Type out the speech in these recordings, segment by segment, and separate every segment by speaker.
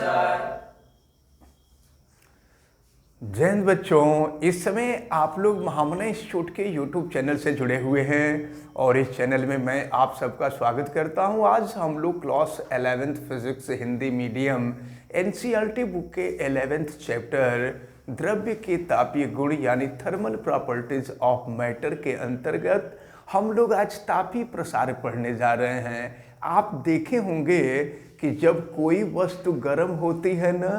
Speaker 1: जय हिंद बच्चों, इस समय आप लोग महामना इंस्टीट्यूट के यूट्यूब चैनल से जुड़े हुए हैं और इस चैनल में मैं आप सबका स्वागत करता हूं। आज हम लोग class 11th physics Hindi medium NCERT book के 11th चैप्टर द्रव्य के तापीय गुण यानी थर्मल प्रॉपर्टीज ऑफ मैटर के अंतर्गत हम लोग आज तापीय प्रसार पढ़ने जा रहे हैं। आप देखे होंगे कि जब कोई वस्तु गर्म होती है ना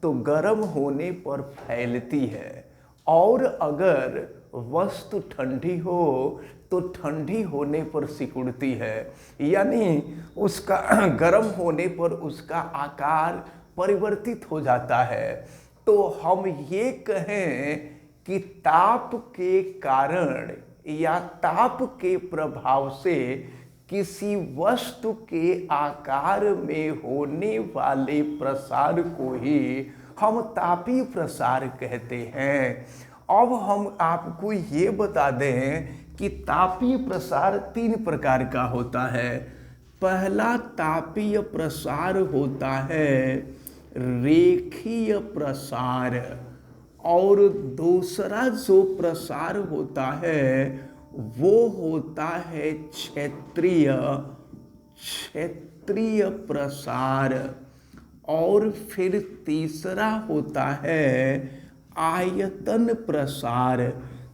Speaker 1: तो गर्म होने पर फैलती है, और अगर वस्तु ठंडी हो तो ठंडी होने पर सिकुड़ती है, यानी उसका गर्म होने पर उसका आकार परिवर्तित हो जाता है। तो हम ये कहें कि ताप के कारण या ताप के प्रभाव से किसी वस्तु के आकार में होने वाले प्रसार को ही हम तापीय प्रसार कहते हैं। अब हम आपको ये बता दें कि तापीय प्रसार 3 प्रकार का होता है। पहला तापीय प्रसार होता है रेखीय प्रसार, और दूसरा जो प्रसार होता है वो होता है क्षेत्रीय प्रसार, और फिर तीसरा होता है आयतन प्रसार।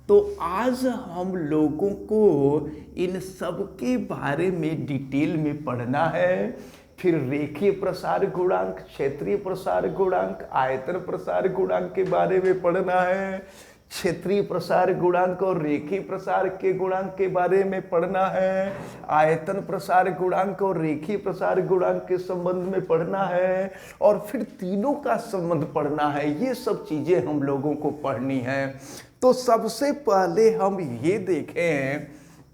Speaker 1: तो आज हम लोगों को इन सब के बारे में डिटेल में पढ़ना है। फिर रेखीय प्रसार गुणांक, क्षेत्रीय प्रसार गुणांक, आयतन प्रसार गुणांक के बारे में पढ़ना है। क्षेत्रीय प्रसार गुणांक और रेखीय प्रसार के गुणांक के बारे में पढ़ना है। आयतन प्रसार गुणांक और रेखीय प्रसार गुणांक के संबंध में पढ़ना है, और फिर तीनों का संबंध पढ़ना है। ये सब चीजें हम लोगों को पढ़नी है। तो सबसे पहले हम ये देखें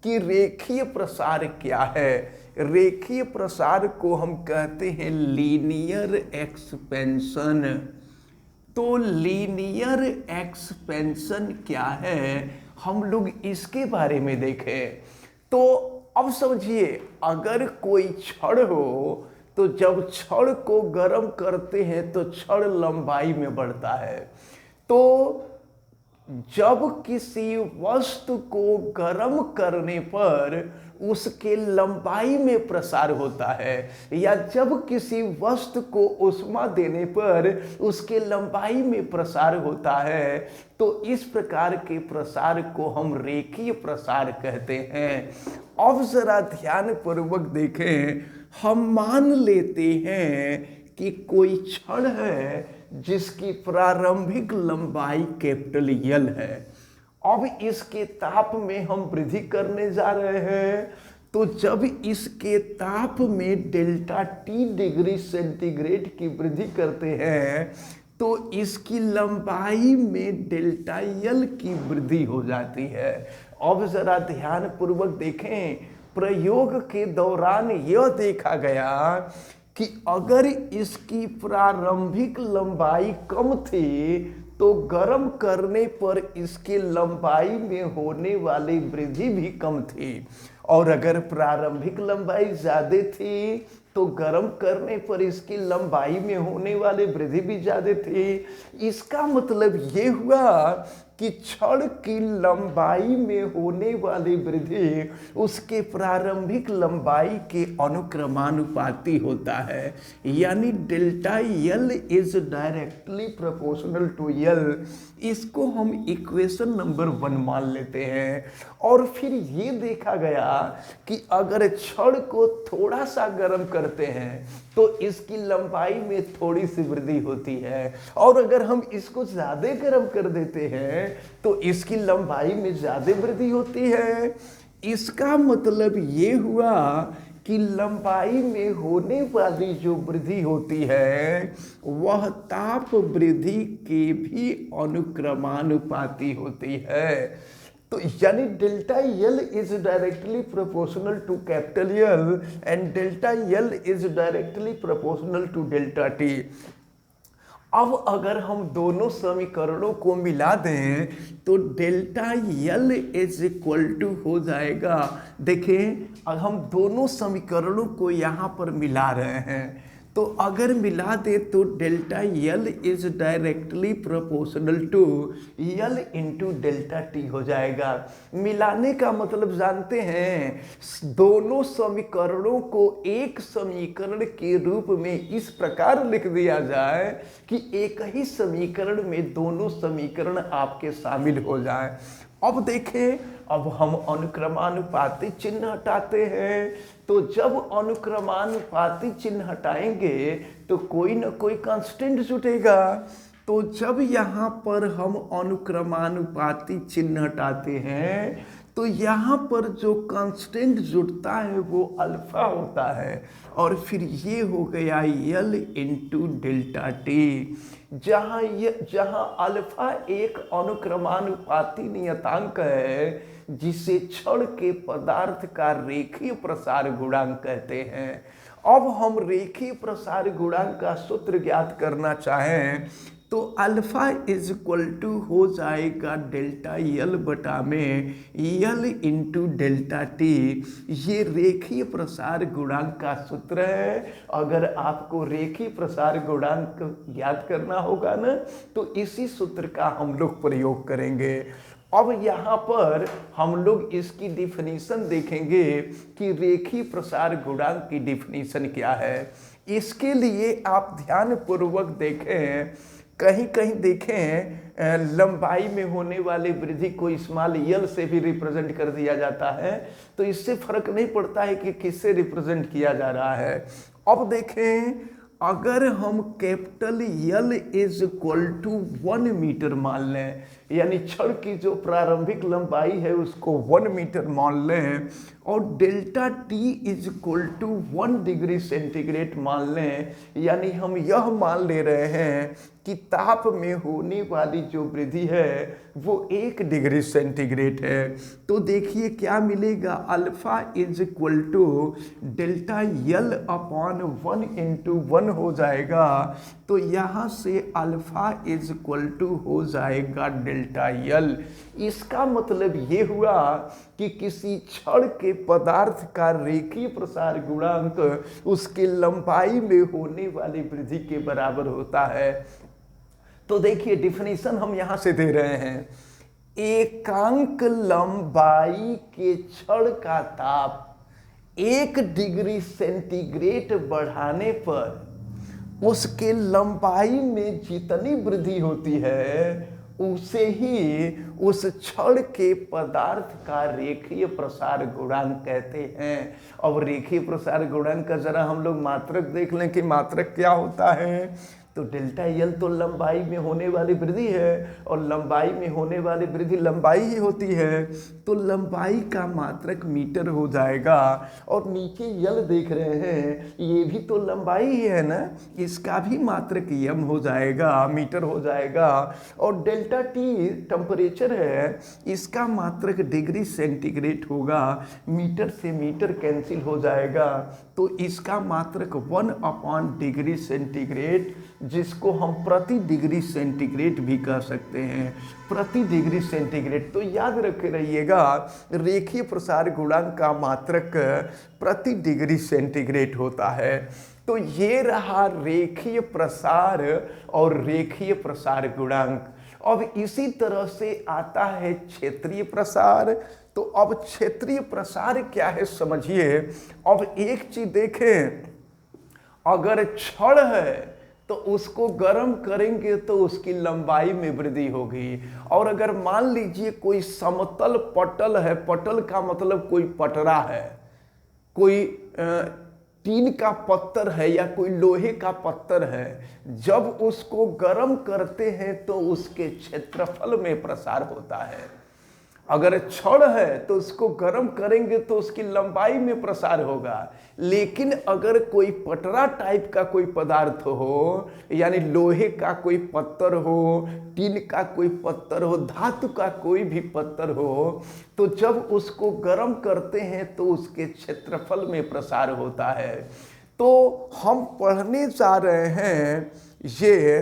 Speaker 1: कि रेखीय प्रसार क्या है। रेखीय प्रसार को हम कहते हैं लीनियर एक्सपेंशन। तो लीनियर एक्सपेंशन क्या है, हम लोग इसके बारे में देखें। तो अब समझिए, अगर कोई छड़ हो तो जब छड़ को गर्म करते हैं तो छड़ लंबाई में बढ़ता है। तो जब किसी वस्तु को गर्म करने पर उसके लंबाई में प्रसार होता है, या जब किसी वस्तु को ऊष्मा देने पर उसके लंबाई में प्रसार होता है, तो इस प्रकार के प्रसार को हम रेखीय प्रसार कहते हैं। अब जरा ध्यान पूर्वक देखें। हम मान लेते हैं कि कोई छड़ है जिसकी प्रारंभिक लंबाई कैपिटल एल है। अब इसके ताप में हम वृद्धि करने जा रहे हैं। तो जब इसके ताप में डेल्टा टी डिग्री सेंटीग्रेड की वृद्धि करते हैं तो इसकी लंबाई में डेल्टा एल की वृद्धि हो जाती है। अब जरा ध्यान पूर्वक देखें। प्रयोग के दौरान यह देखा गया कि अगर इसकी प्रारंभिक लंबाई कम थी तो गर्म करने पर इसकी लंबाई में होने वाली वृद्धि भी कम थी, और अगर प्रारंभिक लंबाई ज्यादा थी तो गर्म करने पर इसकी लंबाई में होने वाली वृद्धि भी ज्यादा थी। इसका मतलब ये हुआ कि छड़ की लंबाई में होने वाली वृद्धि उसके प्रारंभिक लंबाई के अनुक्रमानुपाती होता है, यानी delta L is directly proportional to L. इसको हम इक्वेशन नंबर 1 मान लेते हैं। और फिर ये देखा गया कि अगर छड़ को थोड़ा सा गर्म करते हैं तो इसकी लंबाई में थोड़ी सी वृद्धि होती है, और अगर हम इसको ज्यादा गर्म कर देते हैं तो इसकी लंबाई में ज्यादा वृद्धि होती है। इसका मतलब ये हुआ कि लंबाई में होने वाली जो वृद्धि होती है वह ताप वृद्धि के भी अनुक्रमानुपाती होती है। तो यानी delta L is directly proportional to capital L and delta L is directly proportional to delta T. अब अगर हम दोनों समीकरणों को मिला दें तो delta L is equal to हो जाएगा। देखें, अब हम दोनों समीकरणों को यहाँ पर मिला रहे हैं तो अगर मिला दे तो delta L is directly proportional to L into delta T हो जाएगा। मिलाने का मतलब जानते हैं, दोनों समीकरणों को एक समीकरण के रूप में इस प्रकार लिख दिया जाए कि एक ही समीकरण में दोनों समीकरण आपके शामिल हो जाए। अब देखें, अब हम अनुक्रमानुपाती चिन्ह हटाते हैं, तो जब अनुक्रमानुपाती चिन्ह हटाएंगे तो कोई ना कोई कांस्टेंट जुटेगा। तो जब यहाँ पर हम अनुक्रमानुपाती चिन्ह हटाते हैं तो यहाँ पर जो कांस्टेंट जुड़ता है वो अल्फा होता है, और फिर ये हो गया यल इंटू डेल्टा टी, जहाँ अल्फा एक अनुक्रमानुपाती नियतांक है जिसे क्षण के पदार्थ का रेखीय प्रसार गुणांक कहते हैं। अब हम रेखीय प्रसार गुणांक का सूत्र ज्ञात करना चाहें तो अल्फा इज इक्वल टू हो जाएगा डेल्टा यल बटा में यल इंटू डेल्टा टी। ये रेखीय प्रसार गुणांक का सूत्र है। अगर आपको रेखीय प्रसार गुणांक ज्ञात करना होगा ना, तो इसी सूत्र का हम लोग प्रयोग करेंगे। अब यहाँ पर हम लोग इसकी डिफिनीशन देखेंगे कि रेखीय प्रसार गुणांक की डिफिनीशन क्या है। इसके लिए आप ध्यान पूर्वक देखें, कहीं कहीं देखें लंबाई में होने वाले वृद्धि को स्मॉल यल से भी रिप्रेजेंट कर दिया जाता है, तो इससे फर्क नहीं पड़ता है कि किससे रिप्रेजेंट किया जा रहा है। अब देखें, अगर हम capital L is equal to 1 metre मान लें, यानी क्षण की जो प्रारंभिक लंबाई है उसको 1 मीटर मान लें, और delta T is equal to 1 degree centigrade मान लें, यानी हम यह मान ले रहे हैं कि ताप में होने वाली जो वृद्धि है वो 1 डिग्री सेंटीग्रेड है। तो देखिए क्या मिलेगा, alpha is equal to delta L upon 1 into 1 हो जाएगा। तो यहाँ से अल्फा इज इक्वल टू हो जाएगा डेल्टा यल। इसका मतलब ये हुआ कि किसी क्षण के पदार्थ का रेखीय प्रसार गुणांक उसके लंबाई में होने वाली वृद्धि के बराबर होता है। तो देखिए डिफिनीशन हम यहां से दे रहे हैं, एकांक लंबाई के क्षण का ताप 1 डिग्री सेंटीग्रेड बढ़ाने पर उसके लंबाई में जितनी वृद्धि होती है उसे ही उस क्षण के पदार्थ का रेखीय प्रसार गुणांक कहते हैं। अब रेखीय प्रसार गुणांक का जरा हम लोग मात्रक देख लें कि मात्रक क्या होता है। तो डेल्टा यल तो लंबाई में होने वाली वृद्धि है, और लंबाई में होने वाली वृद्धि लंबाई ही होती है, तो लंबाई का मात्रक मीटर हो जाएगा। और नीचे यल देख रहे हैं, ये भी तो लंबाई ही है ना, इसका भी मात्रक यम हो जाएगा, मीटर हो जाएगा। और डेल्टा टी टेम्परेचर है, इसका मात्रक डिग्री सेंटीग्रेड होगा, मीटर से मीटर कैंसिल हो जाएगा, तो इसका मात्रक 1 अपॉन डिग्री सेंटीग्रेड, जिसको हम प्रति डिग्री सेंटीग्रेड भी कह सकते हैं, प्रति डिग्री सेंटीग्रेड। तो याद रखे रहिएगा, रेखीय प्रसार गुणांक का मात्रक प्रति डिग्री सेंटीग्रेड होता है। तो ये रहा रेखीय प्रसार और रेखीय प्रसार गुणांक। अब इसी तरह से आता है क्षेत्रीय प्रसार। तो अब क्षेत्रीय प्रसार क्या है समझिए। अब एक चीज देखें, अगर क्षण है तो उसको गर्म करेंगे तो उसकी लंबाई में वृद्धि होगी। और अगर मान लीजिए कोई समतल पटल है, पटल का मतलब कोई पटरा है, कोई टीन का पत्थर है या कोई लोहे का पत्थर है, जब उसको गर्म करते हैं तो उसके क्षेत्रफल में प्रसार होता है। अगर क्षण है तो उसको गर्म करेंगे तो उसकी लंबाई में प्रसार होगा। लेकिन अगर कोई पटरा टाइप का कोई पदार्थ हो, यानी लोहे का कोई पत्थर हो, टीन का कोई पत्थर हो, धातु का कोई भी पत्थर हो, तो जब उसको गर्म करते हैं तो उसके क्षेत्रफल में प्रसार होता है। तो हम पढ़ने जा रहे हैं ये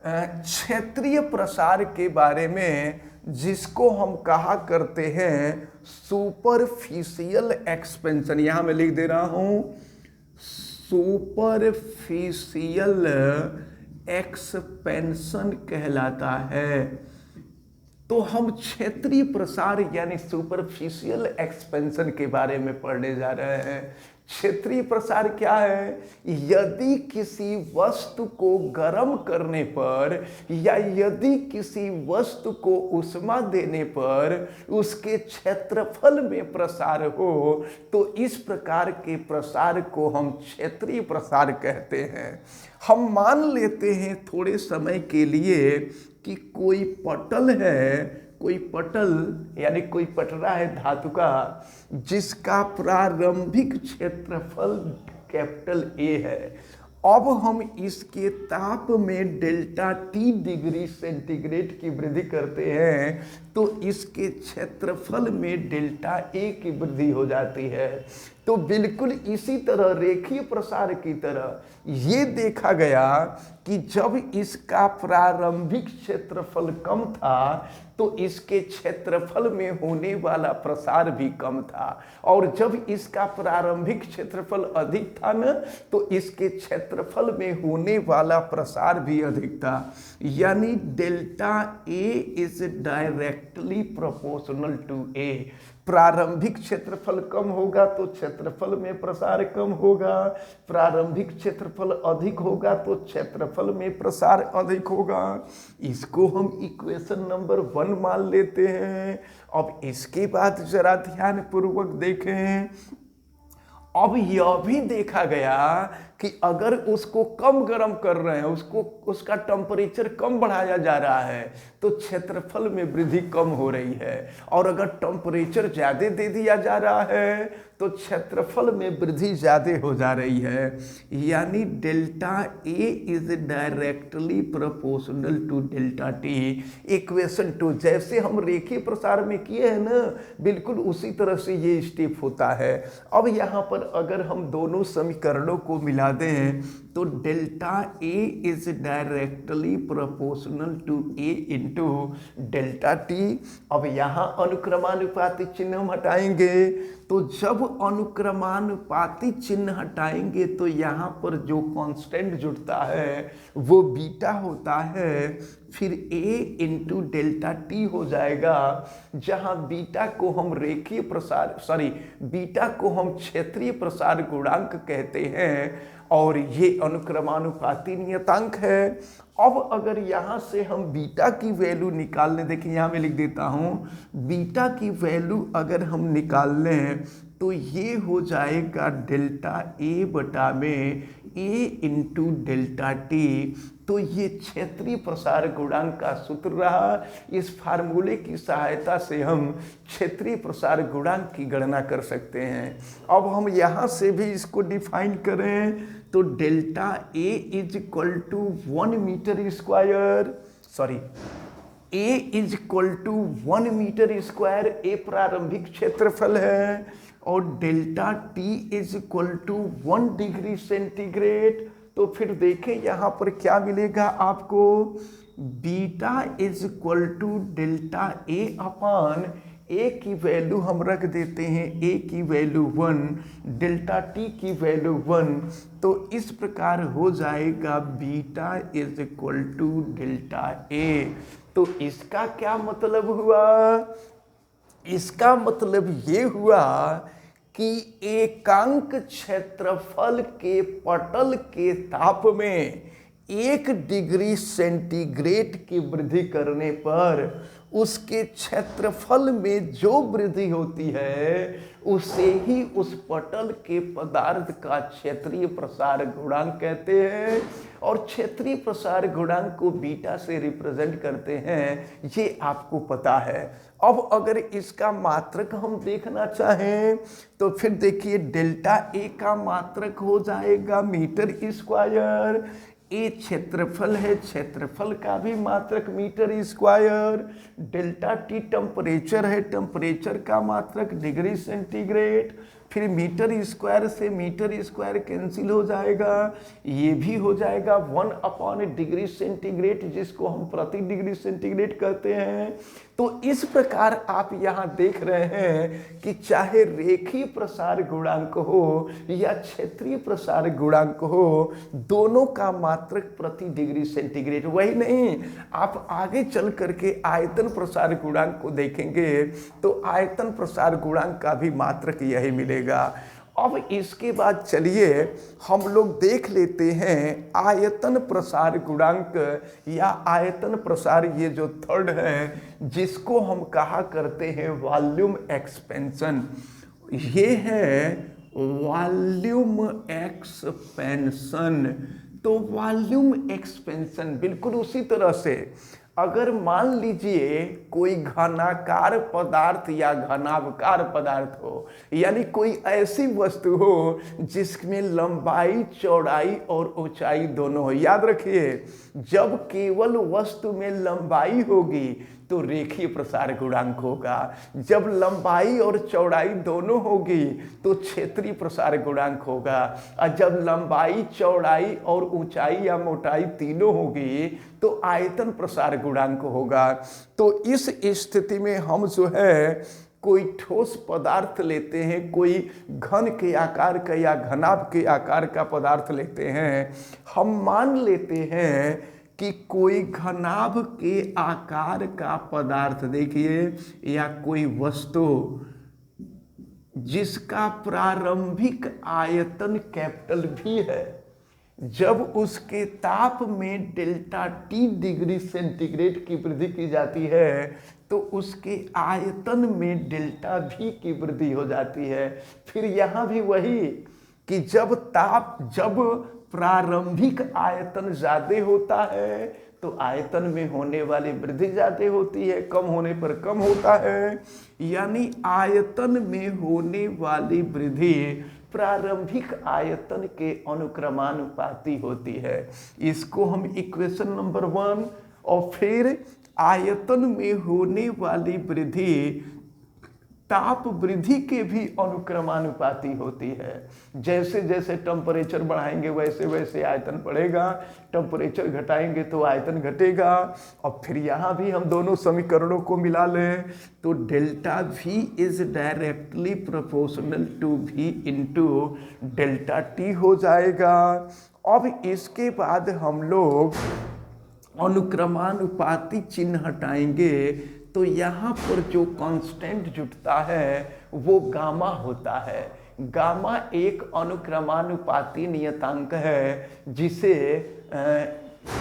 Speaker 1: क्षेत्रीय प्रसार के बारे में, जिसको हम कहा करते हैं सुपरफिशियल एक्सपेंशन। यहां मैं लिख दे रहा हूं सुपरफिशियल एक्सपेंशन कहलाता है। तो हम क्षेत्रीय प्रसार यानी सुपरफिशियल एक्सपेंशन के बारे में पढ़ने जा रहे हैं। क्षेत्रीय प्रसार क्या है? यदि किसी वस्तु को गर्म करने पर या यदि किसी वस्तु को ऊष्मा देने पर उसके क्षेत्रफल में प्रसार हो तो इस प्रकार के प्रसार को हम क्षेत्रीय प्रसार कहते हैं। हम मान लेते हैं थोड़े समय के लिए कि कोई पटल है, कोई पटल यानी कोई पटरा है धातु का, जिसका प्रारंभिक क्षेत्रफल कैपिटल ए है। अब हम इसके ताप में डेल्टा टी डिग्री सेंटीग्रेड की वृद्धि करते हैं तो इसके क्षेत्रफल में डेल्टा ए की वृद्धि हो जाती है। तो बिल्कुल इसी तरह रेखीय प्रसार की तरह ये देखा गया कि जब इसका प्रारंभिक क्षेत्रफल कम था तो इसके क्षेत्रफल में होने वाला प्रसार भी कम था, और जब इसका प्रारंभिक क्षेत्रफल अधिक था न तो इसके क्षेत्रफल में होने वाला प्रसार भी अधिक था। यानी delta A is directly proportional to A. प्रारंभिक क्षेत्रफल कम होगा तो क्षेत्रफल में प्रसार कम होगा, प्रारंभिक क्षेत्रफल अधिक होगा तो क्षेत्रफल में प्रसार अधिक होगा। इसको हम इक्वेशन नंबर 1 मान लेते हैं। अब इसके बाद जरा ध्यान पूर्वक देखें। अब यह भी देखा गया कि अगर उसको कम गर्म कर रहे हैं, उसका टेम्परेचर कम बढ़ाया जा रहा है तो क्षेत्रफल में वृद्धि कम हो रही है, और अगर टेम्परेचर ज़्यादा दे दिया जा रहा है तो क्षेत्रफल में वृद्धि ज़्यादा हो जा रही है। यानी delta A is directly proportional to delta T. Equation 2 जैसे हम रेखीय प्रसार में किए हैं ना, बिल्कुल उसी तरह से ये स्टेप होता है। अब यहाँ पर अगर हम दोनों समीकरणों को मिला दें तो delta A is directly proportional to A into delta T. अब यहाँ अनुक्रमानुपाती चिन्ह हम हटाएंगे, तो जब अनुक्रमानुपाती चिन्ह हटाएंगे तो यहाँ पर जो कांस्टेंट जुड़ता है वो बीटा होता है, फिर a इंटू डेल्टा टी हो जाएगा, जहाँ बीटा को हम रेखीय प्रसार बीटा को हम क्षेत्रीय प्रसार गुणांक कहते हैं, और ये अनुक्रमानुपाती नियतांक है। अब अगर यहाँ से हम बीटा की वैल्यू निकाल लें, देखिए यहाँ मैं लिख देता हूँ, बीटा की वैल्यू अगर हम निकाल लें तो ये हो जाएगा डेल्टा ए बटा में ए इंटू डेल्टा टी। तो ये क्षेत्रीय प्रसार गुणांक का सूत्र रहा। इस फार्मूले की सहायता से हम क्षेत्रीय प्रसार गुणांक की गणना कर सकते हैं। अब हम यहाँ से भी इसको डिफाइन करें तो delta A is equal to 1 metre square, A is equal to 1 metre square, A प्रारंभिक क्षेत्रफल है, और delta T is equal to 1 degree centigrade. तो फिर देखें यहाँ पर क्या मिलेगा आपको, beta is equal to delta A upon A की वैल्यू हम रख देते हैं, ए की वैल्यू 1, डेल्टा टी की वैल्यू 1। तो इस प्रकार हो जाएगा beta is equal to delta ए। तो इसका क्या मतलब हुआ? इसका मतलब ये हुआ कि एकांक क्षेत्रफल के पटल के ताप में 1 डिग्री सेंटीग्रेड की वृद्धि करने पर उसके क्षेत्रफल में जो वृद्धि होती है उसे ही उस पटल के पदार्थ का क्षेत्रीय प्रसार गुणांक कहते हैं, और क्षेत्रीय प्रसार गुणांक को बीटा से रिप्रेजेंट करते हैं, ये आपको पता है। अब अगर इसका मात्रक हम देखना चाहें तो फिर देखिए डेल्टा ए का मात्रक हो जाएगा मीटर स्क्वायर, ए क्षेत्रफल है, क्षेत्रफल का भी मात्रक metre square, delta T temperature है, टेम्परेचर का मात्रक डिग्री सेंटीग्रेड, फिर मीटर स्क्वायर से मीटर स्क्वायर कैंसिल हो जाएगा, ये भी हो जाएगा 1 अपॉन डिग्री सेंटीग्रेड, जिसको हम प्रति डिग्री सेंटीग्रेड कहते हैं। तो इस प्रकार आप यहाँ देख रहे हैं कि चाहे रेखीय प्रसार गुणांक हो या क्षेत्रीय प्रसार गुणांक हो, दोनों का मात्रक प्रति डिग्री सेंटीग्रेड। वही नहीं, आप आगे चल करके आयतन प्रसार गुणांक को देखेंगे तो आयतन प्रसार गुणांक का भी मात्रक यही मिलेगा। अब इसके बाद चलिए हम लोग देख लेते हैं आयतन प्रसार गुणांक या आयतन प्रसार, ये जो थर्ड है जिसको हम कहा करते हैं वॉल्यूम एक्सपेंशन। ये है वॉल्यूम एक्सपेंशन। तो वॉल्यूम एक्सपेंशन बिल्कुल उसी तरह से, अगर मान लीजिए कोई घनाकार पदार्थ या घनाभकार पदार्थ हो, यानी कोई ऐसी वस्तु हो जिसमें लंबाई, चौड़ाई और ऊंचाई दोनों हो। याद रखिए, जब केवल वस्तु में लंबाई होगी तो रेखीय प्रसार गुणांक होगा, जब लंबाई और चौड़ाई दोनों होगी तो क्षेत्रीय प्रसार गुणांक होगा, और जब लंबाई, चौड़ाई और ऊंचाई या मोटाई तीनों होगी तो आयतन प्रसार गुणांक होगा। तो इस स्थिति में हम जो है कोई ठोस पदार्थ लेते हैं, कोई घन के आकार का या घनाभ के आकार का पदार्थ लेते हैं, हम मान लेते हैं कि कोई घनाभ के आकार का पदार्थ देखिए, या कोई वस्तु जिसका प्रारंभिक आयतन कैपिटल V है, जब उसके ताप में डेल्टा T डिग्री सेंटीग्रेड की वृद्धि की जाती है तो उसके आयतन में डेल्टा V की वृद्धि हो जाती है। फिर यहाँ भी वही कि जब प्रारंभिक आयतन ज्यादा होता है तो आयतन में होने वाली वृद्धि ज्यादा होती है, कम होने पर कम होता है, यानी आयतन में होने वाली वृद्धि प्रारंभिक आयतन के अनुक्रमानुपाती होती है। इसको हम इक्वेशन नंबर 1, और फिर आयतन में होने वाली वृद्धि ताप वृद्धि के भी अनुक्रमानुपाती होती है। जैसे जैसे टेम्परेचर बढ़ाएंगे वैसे वैसे आयतन बढ़ेगा, टेम्परेचर घटाएंगे तो आयतन घटेगा। और फिर यहाँ भी हम दोनों समीकरणों को मिला लें तो delta V is directly proportional to V into delta T हो जाएगा। अब इसके बाद हम लोग अनुक्रमानुपाती चिन्ह हटाएंगे तो यहाँ पर जो कांस्टेंट जुटता है वो गामा होता है। गामा एक अनुक्रमानुपाती नियतांक है जिसे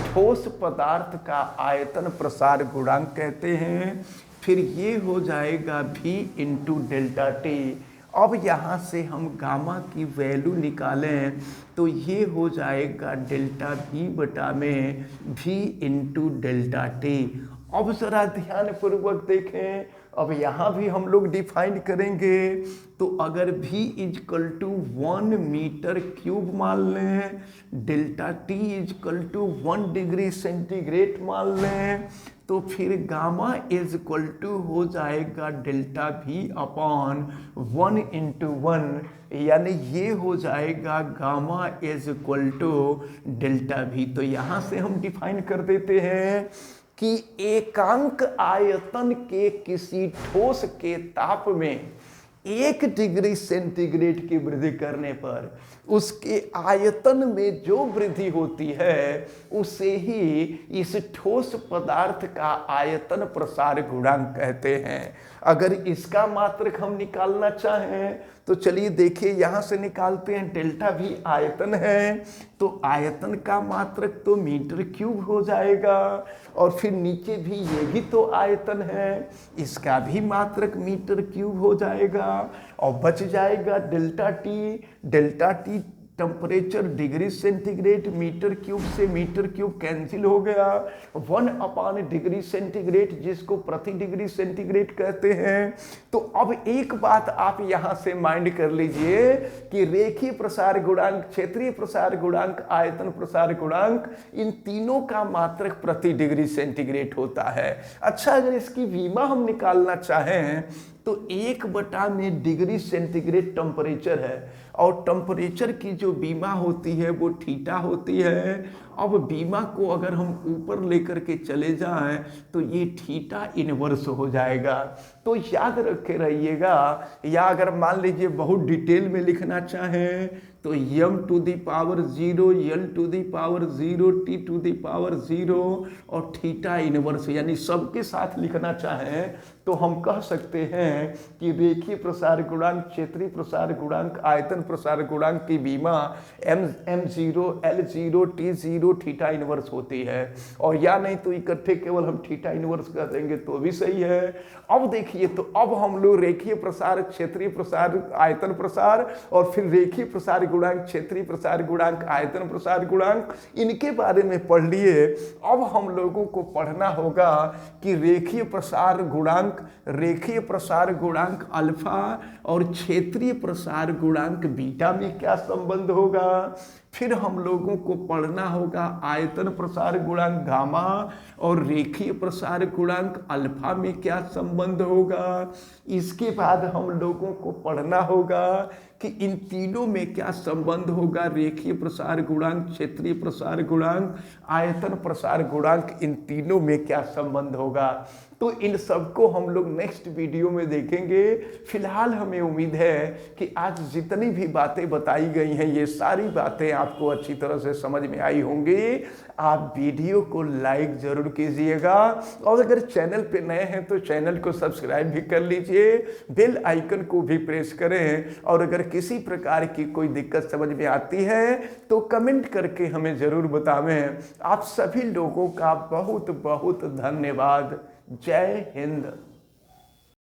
Speaker 1: ठोस पदार्थ का आयतन प्रसार गुणांक कहते हैं। फिर ये हो जाएगा V इंटू डेल्टा T। अब यहाँ से हम गामा की वैल्यू निकालें तो ये हो जाएगा डेल्टा V बटा में V इंटू डेल्टा T। अब जरा ध्यान पूर्वक देखें, अब यहाँ भी हम लोग डिफाइन करेंगे तो अगर V is equal to 1 metre cube मान लें, delta T is equal to 1 degree centigrade मान लें, तो फिर गामा इजकल टू हो जाएगा डेल्टा V अपॉन 1 इंटू 1, यानी ये हो जाएगा gamma is equal to delta V। तो यहाँ से हम डिफाइन कर देते हैं कि एकांक आयतन के किसी ठोस के ताप में 1 डिग्री सेंटीग्रेड की वृद्धि करने पर उसके आयतन में जो वृद्धि होती है उसे ही इस ठोस पदार्थ का आयतन प्रसार गुणांक कहते हैं। अगर इसका मात्रक हम निकालना चाहें तो चलिए देखिए, यहाँ से निकालते हैं। डेल्टा V आयतन है तो आयतन का मात्रक तो मीटर क्यूब हो जाएगा, और फिर नीचे भी ये भी तो आयतन है, इसका भी मात्रक मीटर क्यूब हो जाएगा, और बच जाएगा delta T। Delta T temperature degree centigrade, metre cube से मीटर क्यूब कैंसिल हो गया, 1 अपान डिग्री सेंटीग्रेड जिसको प्रति डिग्री सेंटीग्रेड कहते हैं। तो अब एक बात आप यहाँ से माइंड कर लीजिए कि रेखीय प्रसार गुणांक, क्षेत्रीय प्रसार गुणांक, आयतन प्रसार गुणांक, इन तीनों का मात्रक प्रति डिग्री सेंटीग्रेड होता है। अच्छा, अगर इसकी विमा हम निकालना चाहें तो 1 बटा में डिग्री सेंटीग्रेड टेम्परेचर है, और टेम्परेचर की जो बीमा होती है वो थीटा होती है, अब बीमा को अगर हम ऊपर लेकर के चले जाएं तो ये थीटा इनवर्स हो जाएगा। तो याद रखे रहिएगा, या अगर मान लीजिए बहुत डिटेल में लिखना चाहें तो m to the power 0, l to the power 0, t to the power 0 और थीटा इनवर्स, यानी सबके साथ लिखना चाहें तो हम कह सकते हैं कि रेखीय प्रसार गुणांक, क्षेत्रीय प्रसार गुणांक, आयतन प्रसार गुणांक की बीमा m0, l0, t0 theta inverse होती है। और या नहीं तो इकट्ठे केवल हम थीटा इनवर्स कर देंगे तो भी सही है। अब देखिए, तो अब हम लोग रेखीय प्रसार, क्षेत्रीय प्रसार, आयतन प्रसार और फिर रेखीय प्रसार गुणांक, क्षेत्रीय प्रसार गुणांक, आयतन प्रसार गुणांक, इनके बारे में पढ़ लिए। अब हम लोगों को पढ़ना होगा कि रेखीय प्रसार गुणांक, रेखीय प्रसार गुणांक अल्फा और क्षेत्रीय प्रसार गुणांक बीटा में क्या संबंध होगा। फिर हम लोगों को पढ़ना होगा आयतन प्रसार गुणांक गामा और रेखीय प्रसार गुणांक अल्फा में क्या संबंध होगा। इसके बाद हम लोगों को पढ़ना होगा कि इन तीनों में क्या संबंध होगा, रेखीय प्रसार गुणांक, क्षेत्रीय प्रसार गुणांक, आयतन प्रसार गुणांक, इन तीनों में क्या संबंध होगा। तो इन सबको हम लोग नेक्स्ट वीडियो में देखेंगे। फिलहाल हमें उम्मीद है कि आज जितनी भी बातें बताई गई हैं ये सारी बातें आपको अच्छी तरह से समझ में आई होंगी। आप वीडियो को लाइक जरूर कीजिएगा और अगर चैनल पे नए हैं तो चैनल को सब्सक्राइब भी कर लीजिए, बेल आइकन को भी प्रेस करें। और अगर किसी प्रकार की कोई दिक्कत समझ में आती है तो कमेंट करके हमें जरूर बतावें। आप सभी लोगों का बहुत बहुत धन्यवाद। जय हिंद।